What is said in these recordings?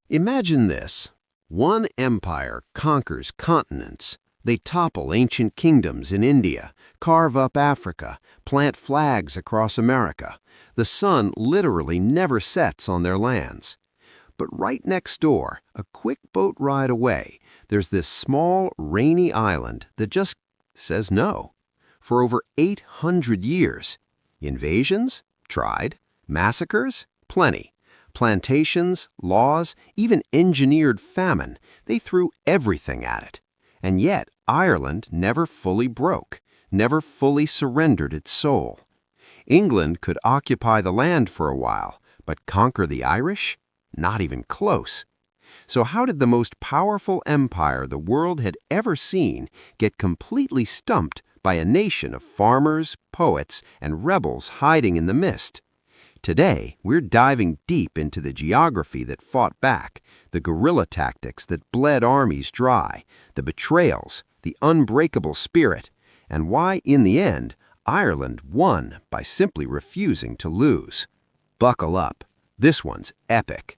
Imagine this. One empire conquers continents. They topple ancient kingdoms in India, carve up Africa, plant flags across America. The sun literally never sets on their lands. But right next door, a quick boat ride away, there's this small, rainy island that just says no. For over 800 years. Invasions? Tried. Massacres? Plenty. Plantations, laws, even engineered famine, they threw everything at it. And yet, Ireland never fully broke, never fully surrendered its soul. England could occupy the land for a while, but conquer the Irish? Not even close. So how did the most powerful empire the world had ever seen get completely stumped by a nation of farmers, poets, and rebels hiding in the mist? Today, we're diving deep into the geography that fought back, the guerrilla tactics that bled armies dry, the betrayals, the unbreakable spirit, and why, in the end, Ireland won by simply refusing to lose. Buckle up. This one's epic.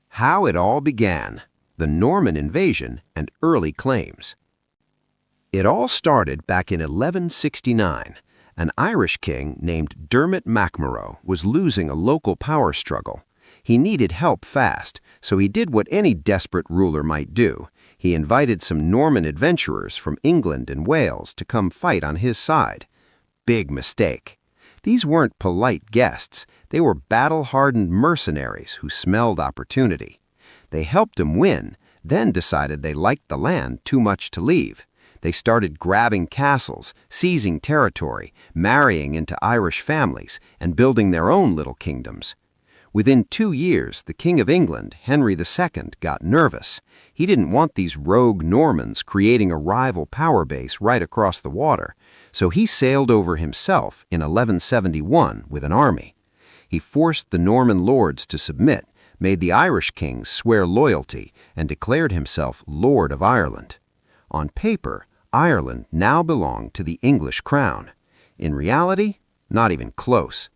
How it all began, the Norman invasion and early claims. It all started back in 1169. An Irish king named Dermot MacMurrough was losing a local power struggle. He needed help fast, so he did what any desperate ruler might do. He invited some Norman adventurers from England and Wales to come fight on his side. Big mistake. These weren't polite guests. They were battle-hardened mercenaries who smelled opportunity. They helped him win, then decided they liked the land too much to leave. They started grabbing castles, seizing territory, marrying into Irish families, and building their own little kingdoms. Within 2 years, the King of England, Henry II, got nervous. He didn't want these rogue Normans creating a rival power base right across the water, so he sailed over himself in 1171 with an army. He forced the Norman lords to submit, made the Irish kings swear loyalty, and declared himself Lord of Ireland. On paper, Ireland now belonged to the English crown. In reality, not even close.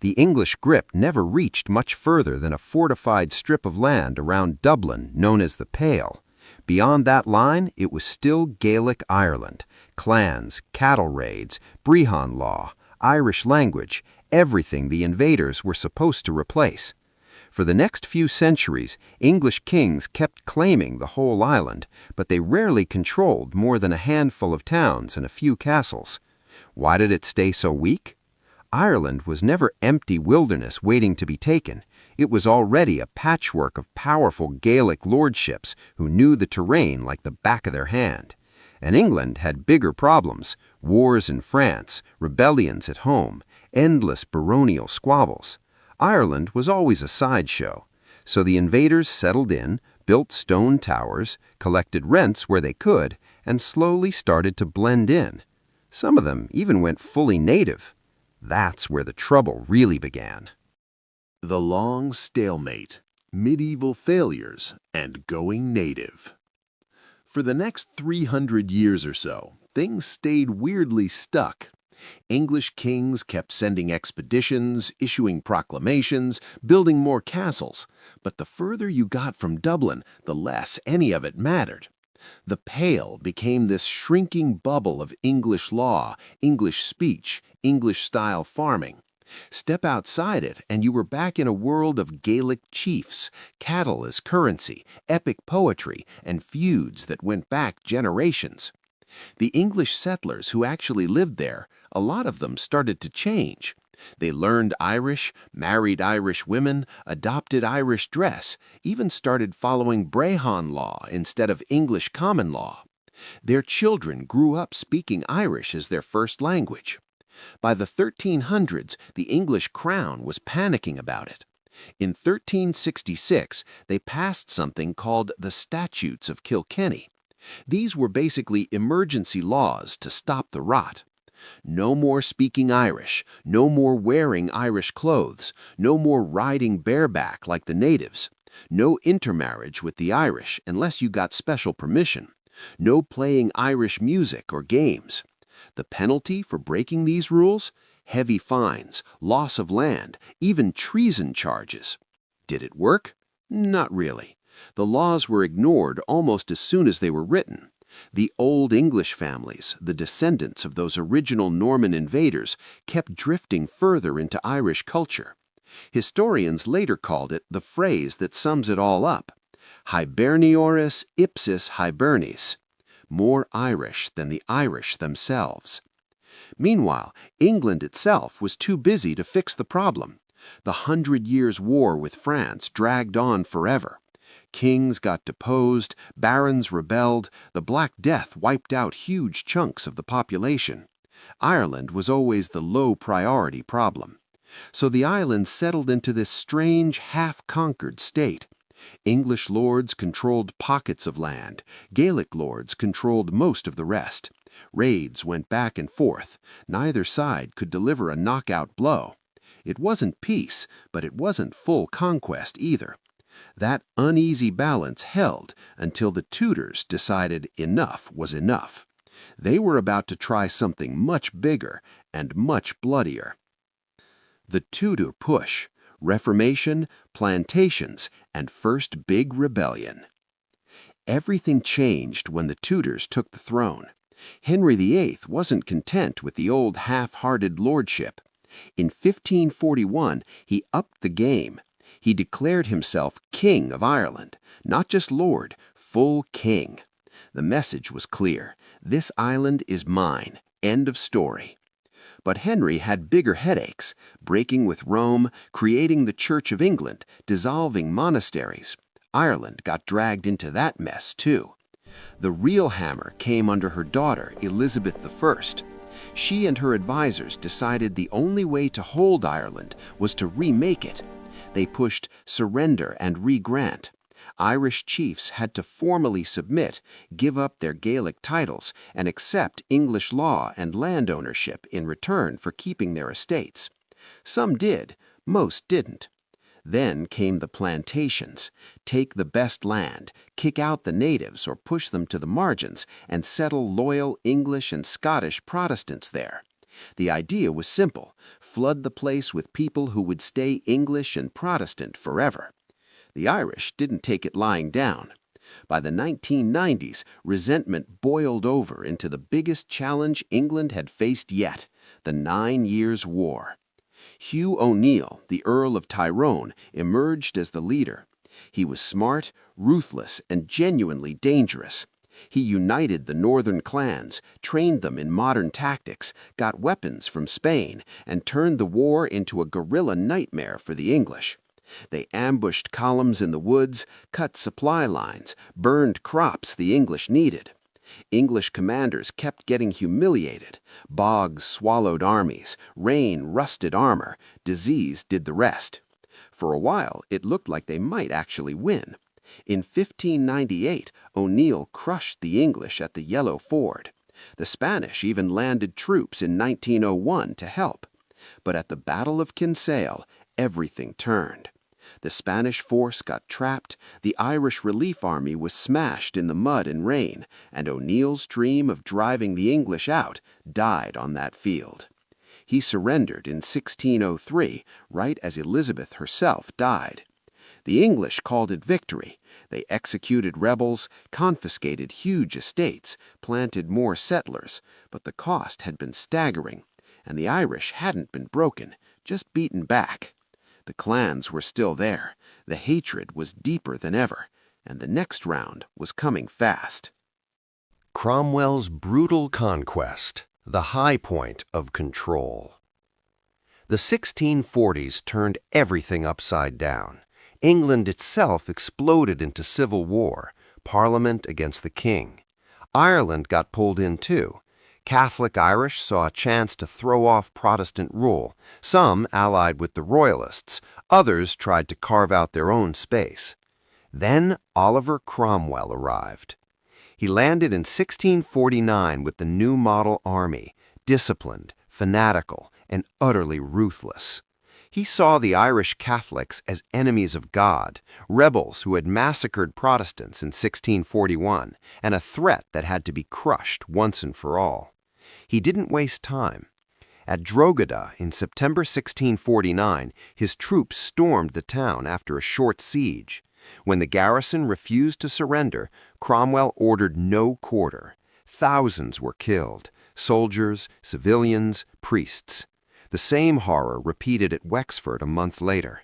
The English grip never reached much further than a fortified strip of land around Dublin known as the Pale. Beyond that line, it was still Gaelic Ireland. Clans, cattle raids, Brehon law, Irish language, everything the invaders were supposed to replace. For the next few centuries, English kings kept claiming the whole island, but they rarely controlled more than a handful of towns and a few castles. Why did it stay so weak? Ireland was never empty wilderness waiting to be taken. It was already a patchwork of powerful Gaelic lordships who knew the terrain like the back of their hand. And England had bigger problems: wars in France, rebellions at home, endless baronial squabbles. Ireland was always a sideshow, so the invaders settled in, built stone towers, collected rents where they could, and slowly started to blend in. Some of them even went fully native. That's where the trouble really began. The long stalemate, medieval failures, and going native. For the next 300 years or so, things stayed weirdly stuck. English kings kept sending expeditions, issuing proclamations, building more castles, but the further you got from Dublin, the less any of it mattered. The Pale became this shrinking bubble of English law, English speech, English-style farming. Step outside it, and you were back in a world of Gaelic chiefs, cattle as currency, epic poetry, and feuds that went back generations. The English settlers who actually lived there, a lot of them started to change. They learned Irish, married Irish women, adopted Irish dress, even started following Brehon law instead of English common law. Their children grew up speaking Irish as their first language. By the 1300s, the English crown was panicking about it. In 1366, they passed something called the Statutes of Kilkenny. These were basically emergency laws to stop the rot. No more speaking Irish, no more wearing Irish clothes, no more riding bareback like the natives, no intermarriage with the Irish unless you got special permission, no playing Irish music or games. The penalty for breaking these rules? Heavy fines, loss of land, even treason charges. Did it work? Not really. The laws were ignored almost as soon as they were written. The Old English families, the descendants of those original Norman invaders, kept drifting further into Irish culture. Historians later called it the phrase that sums it all up: Hibernioris ipsis Hibernis, more Irish than the Irish themselves. Meanwhile, England itself was too busy to fix the problem. The 100 Years' War with France dragged on forever. Kings got deposed, barons rebelled, the Black Death wiped out huge chunks of the population. Ireland was always the low-priority problem. So the islands settled into this strange, half-conquered state. English lords controlled pockets of land. Gaelic lords controlled most of the rest. Raids went back and forth. Neither side could deliver a knockout blow. It wasn't peace, but it wasn't full conquest either. That uneasy balance held until the Tudors decided enough was enough. They were about to try something much bigger and much bloodier. The Tudor push, Reformation, plantations, and first big rebellion. Everything changed when the Tudors took the throne. Henry VIII wasn't content with the old half-hearted lordship. In 1541, he upped the game. He declared himself King of Ireland, not just Lord, full king. The message was clear: this island is mine, end of story. But Henry had bigger headaches, breaking with Rome, creating the Church of England, dissolving monasteries. Ireland got dragged into that mess too. The real hammer came under her daughter, Elizabeth I. She and her advisors decided the only way to hold Ireland was to remake it. They pushed surrender and re-grant. Irish chiefs had to formally submit, give up their Gaelic titles, and accept English law and land ownership in return for keeping their estates. Some did, most didn't. Then came the plantations. Take the best land, kick out the natives or push them to the margins, and settle loyal English and Scottish Protestants there. The idea was simple: flood the place with people who would stay English and Protestant forever. The Irish didn't take it lying down. By the 1990s, resentment boiled over into the biggest challenge England had faced yet: the 9 Years' War. Hugh O'Neill, the Earl of Tyrone, emerged as the leader. He was smart, ruthless, and genuinely dangerous. He united the northern clans, trained them in modern tactics, got weapons from Spain, and turned the war into a guerrilla nightmare for the English. They ambushed columns in the woods, cut supply lines, burned crops the English needed. English commanders kept getting humiliated. Bogs swallowed armies, rain rusted armor, disease did the rest. For a while, it looked like they might actually win. In 1598, O'Neill crushed the English at the Yellow Ford. The Spanish even landed troops in 1901 to help. But at the Battle of Kinsale, everything turned. The Spanish force got trapped, the Irish relief army was smashed in the mud and rain, and O'Neill's dream of driving the English out died on that field. He surrendered in 1603, right as Elizabeth herself died. The English called it victory. They executed rebels, confiscated huge estates, planted more settlers, but the cost had been staggering, and the Irish hadn't been broken, just beaten back. The clans were still there, the hatred was deeper than ever, and the next round was coming fast. Cromwell's brutal conquest, the high point of control. The 1640s turned everything upside down. England itself exploded into civil war, Parliament against the king. Ireland got pulled in too. Catholic Irish saw a chance to throw off Protestant rule. Some allied with the Royalists, others tried to carve out their own space. Then Oliver Cromwell arrived. He landed in 1649 with the new model army, disciplined, fanatical, and utterly ruthless. He saw the Irish Catholics as enemies of God, rebels who had massacred Protestants in 1641, and a threat that had to be crushed once and for all. He didn't waste time. At Drogheda in September 1649, his troops stormed the town after a short siege. When the garrison refused to surrender, Cromwell ordered no quarter. Thousands were killed, soldiers, civilians, priests. The same horror repeated at Wexford a month later.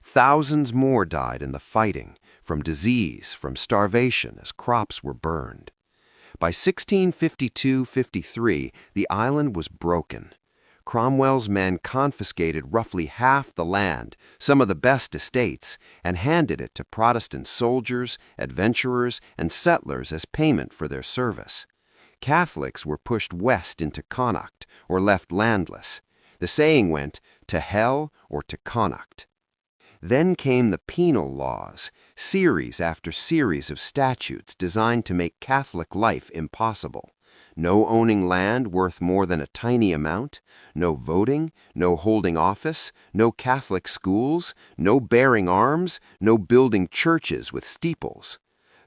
Thousands more died in the fighting, from disease, from starvation, as crops were burned. By 1652-53, the island was broken. Cromwell's men confiscated roughly half the land, some of the best estates, and handed it to Protestant soldiers, adventurers, and settlers as payment for their service. Catholics were pushed west into Connacht, or left landless. The saying went, to hell or to Connacht. Then came the penal laws, series after series of statutes designed to make Catholic life impossible. No owning land worth more than a tiny amount, no voting, no holding office, no Catholic schools, no bearing arms, no building churches with steeples.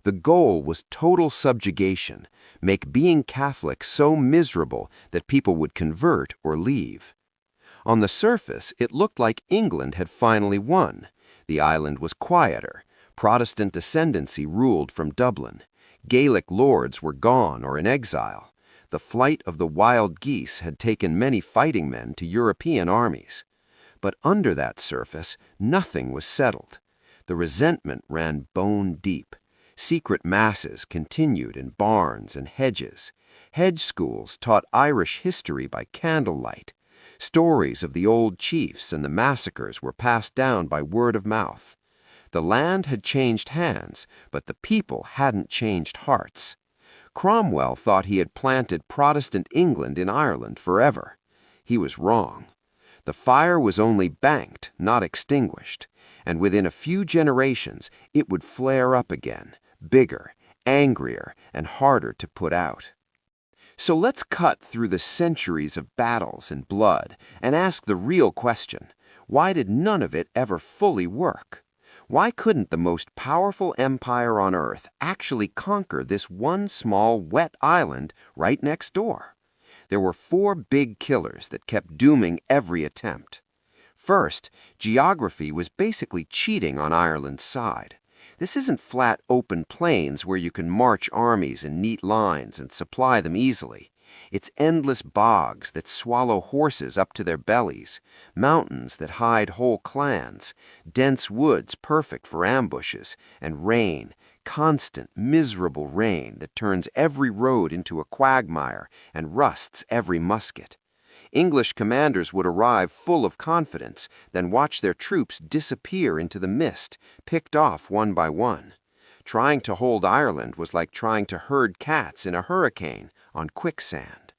The goal was total subjugation, make being Catholic so miserable that people would convert or leave. On the surface, it looked like England had finally won. The island was quieter. Protestant ascendancy ruled from Dublin. Gaelic lords were gone or in exile. The flight of the wild geese had taken many fighting men to European armies. But under that surface, nothing was settled. The resentment ran bone deep. Secret masses continued in barns and hedges. Hedge schools taught Irish history by candlelight. Stories of the old chiefs and the massacres were passed down by word of mouth. The land had changed hands, but the people hadn't changed hearts. Cromwell thought he had planted Protestant England in Ireland forever. He was wrong. The fire was only banked, not extinguished, and within a few generations it would flare up again, bigger, angrier, and harder to put out. So let's cut through the centuries of battles and blood and ask the real question: why did none of it ever fully work? Why couldn't the most powerful empire on earth actually conquer this one small wet island right next door? There were four big killers that kept dooming every attempt. First, geography was basically cheating on Ireland's side. This isn't flat open plains where you can march armies in neat lines and supply them easily. It's endless bogs that swallow horses up to their bellies, mountains that hide whole clans, dense woods perfect for ambushes, and rain, constant, miserable rain that turns every road into a quagmire and rusts every musket. English commanders would arrive full of confidence, then watch their troops disappear into the mist, picked off one by one. Trying to hold Ireland was like trying to herd cats in a hurricane on quicksand.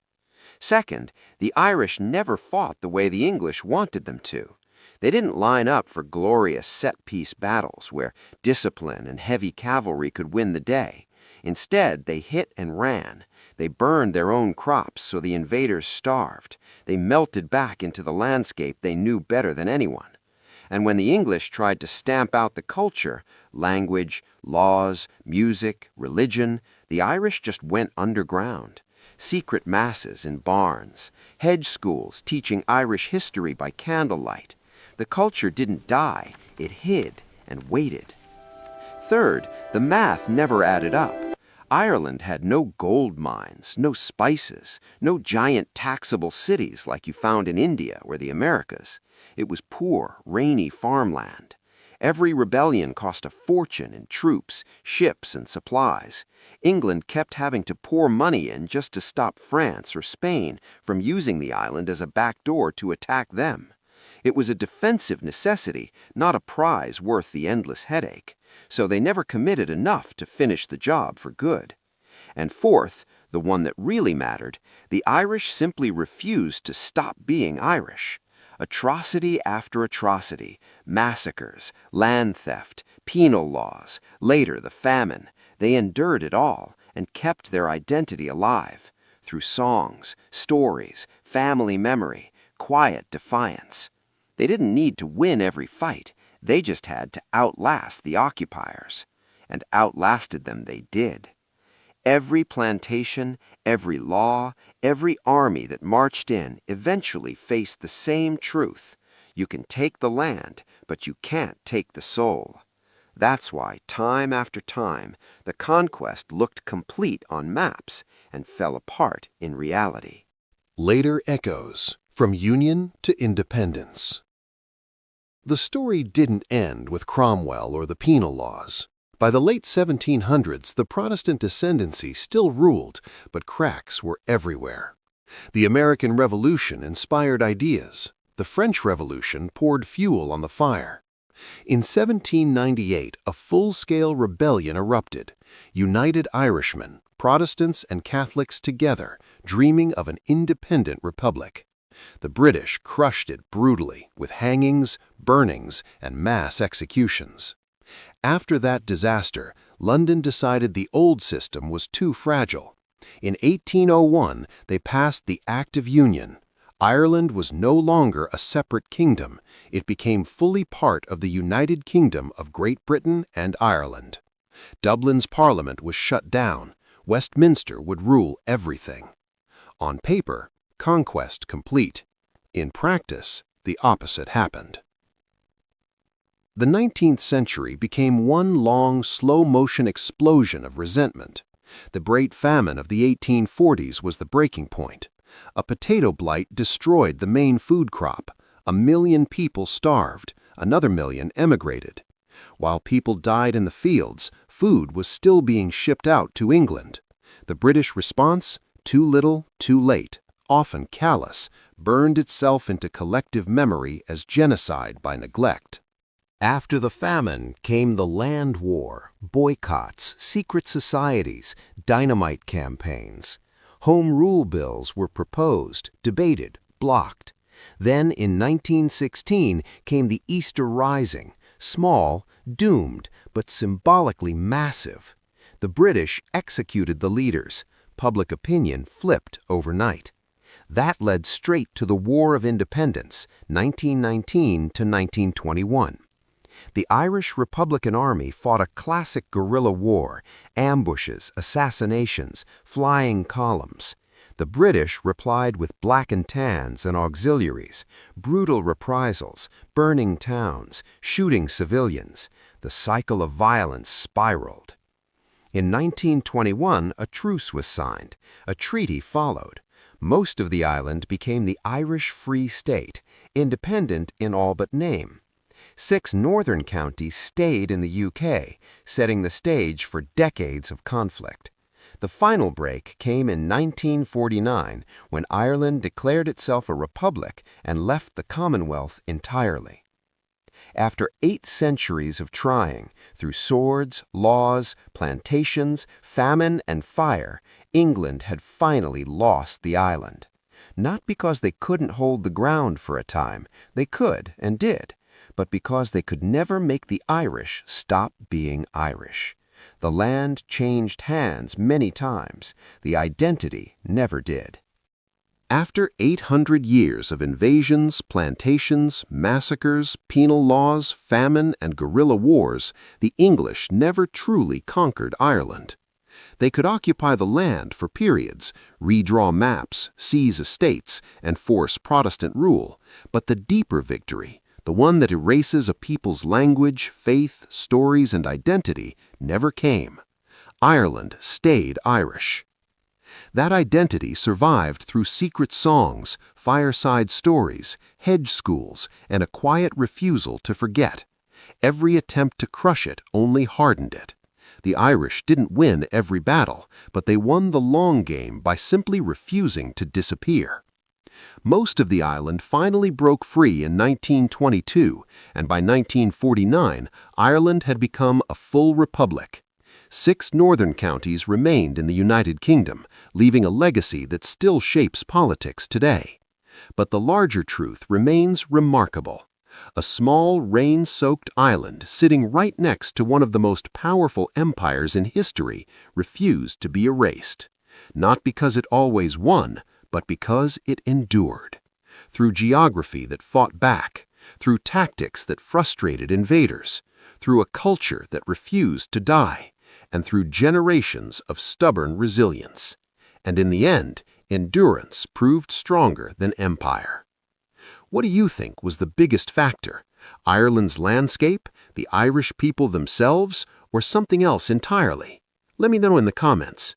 Second, the Irish never fought the way the English wanted them to. They didn't line up for glorious set-piece battles where discipline and heavy cavalry could win the day. Instead, they hit and ran. They burned their own crops so the invaders starved. They melted back into the landscape they knew better than anyone. And when the English tried to stamp out the culture, language, laws, music, religion, the Irish just went underground. Secret masses in barns, hedge schools teaching Irish history by candlelight. The culture didn't die, it hid and waited. Third, the math never added up. Ireland had no gold mines, no spices, no giant taxable cities like you found in India or the Americas. It was poor, rainy farmland. Every rebellion cost a fortune in troops, ships, and supplies. England kept having to pour money in just to stop France or Spain from using the island as a backdoor to attack them. It was a defensive necessity, not a prize worth the endless headache. So they never committed enough to finish the job for good. And fourth, the one that really mattered, the Irish simply refused to stop being Irish. Atrocity after atrocity, massacres, land theft, penal laws, later the famine, they endured it all and kept their identity alive through songs, stories, family memory, quiet defiance. They didn't need to win every fight. They just had to outlast the occupiers. And outlasted them they did. Every plantation, every law, every army that marched in eventually faced the same truth. You can take the land, but you can't take the soul. That's why, time after time, the conquest looked complete on maps and fell apart in reality. Later echoes, from Union to Independence. The story didn't end with Cromwell or the penal laws. By the late 1700s, the Protestant ascendancy still ruled, but cracks were everywhere. The American Revolution inspired ideas. The French Revolution poured fuel on the fire. In 1798, a full-scale rebellion erupted. United Irishmen, Protestants and Catholics together, dreaming of an independent republic. The British crushed it brutally with hangings, burnings, and mass executions. After that disaster, London decided the old system was too fragile. In 1801, they passed the Act of Union. Ireland was no longer a separate kingdom. It became fully part of the United Kingdom of Great Britain and Ireland. Dublin's Parliament was shut down. Westminster would rule everything. On paper, conquest complete. In practice, the opposite happened. The 19th century became one long, slow-motion explosion of resentment. The Great Famine of the 1840s was the breaking point. A potato blight destroyed the main food crop. 1 million people starved. Another million emigrated. While people died in the fields, food was still being shipped out to England. The British response? Too little, too late. Often callous, burned itself into collective memory as genocide by neglect. After the famine came the land war, boycotts, secret societies, dynamite campaigns. Home rule bills were proposed, debated, blocked. Then in 1916 came the Easter Rising, small, doomed, but symbolically massive. The British executed the leaders. Public opinion flipped overnight. That led straight to the War of Independence, 1919 to 1921. The Irish Republican Army fought a classic guerrilla war, ambushes, assassinations, flying columns. The British replied with black and tans and auxiliaries, brutal reprisals, burning towns, shooting civilians. The cycle of violence spiraled. In 1921, a truce was signed. A treaty followed. Most of the island became the Irish Free State, independent in all but name. 6 northern counties stayed in the UK, setting the stage for decades of conflict. The final break came in 1949, when Ireland declared itself a republic and left the Commonwealth entirely. After 8 centuries of trying, through swords, laws, plantations, famine, and fire, England had finally lost the island. Not because they couldn't hold the ground for a time, they could and did, but because they could never make the Irish stop being Irish. The land changed hands many times. The identity never did. After 800 years of invasions, plantations, massacres, penal laws, famine, and guerrilla wars, the English never truly conquered Ireland. They could occupy the land for periods, redraw maps, seize estates, and force Protestant rule, but the deeper victory, the one that erases a people's language, faith, stories, and identity, never came. Ireland stayed Irish. That identity survived through secret songs, fireside stories, hedge schools, and a quiet refusal to forget. Every attempt to crush it only hardened it. The Irish didn't win every battle, but they won the long game by simply refusing to disappear. Most of the island finally broke free in 1922, and by 1949, Ireland had become a full republic. 6 northern counties remained in the United Kingdom, leaving a legacy that still shapes politics today. But the larger truth remains remarkable. A small, rain-soaked island sitting right next to one of the most powerful empires in history refused to be erased. Not because it always won, but because it endured. Through geography that fought back, through tactics that frustrated invaders, through a culture that refused to die, and through generations of stubborn resilience. And in the end, endurance proved stronger than empire. What do you think was the biggest factor? Ireland's landscape, the Irish people themselves, or something else entirely? Let me know in the comments.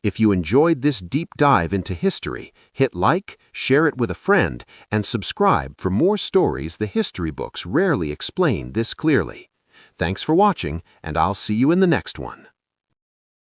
If you enjoyed this deep dive into history, hit like, share it with a friend, and subscribe for more stories the history books rarely explain this clearly. Thanks for watching, and I'll see you in the next one.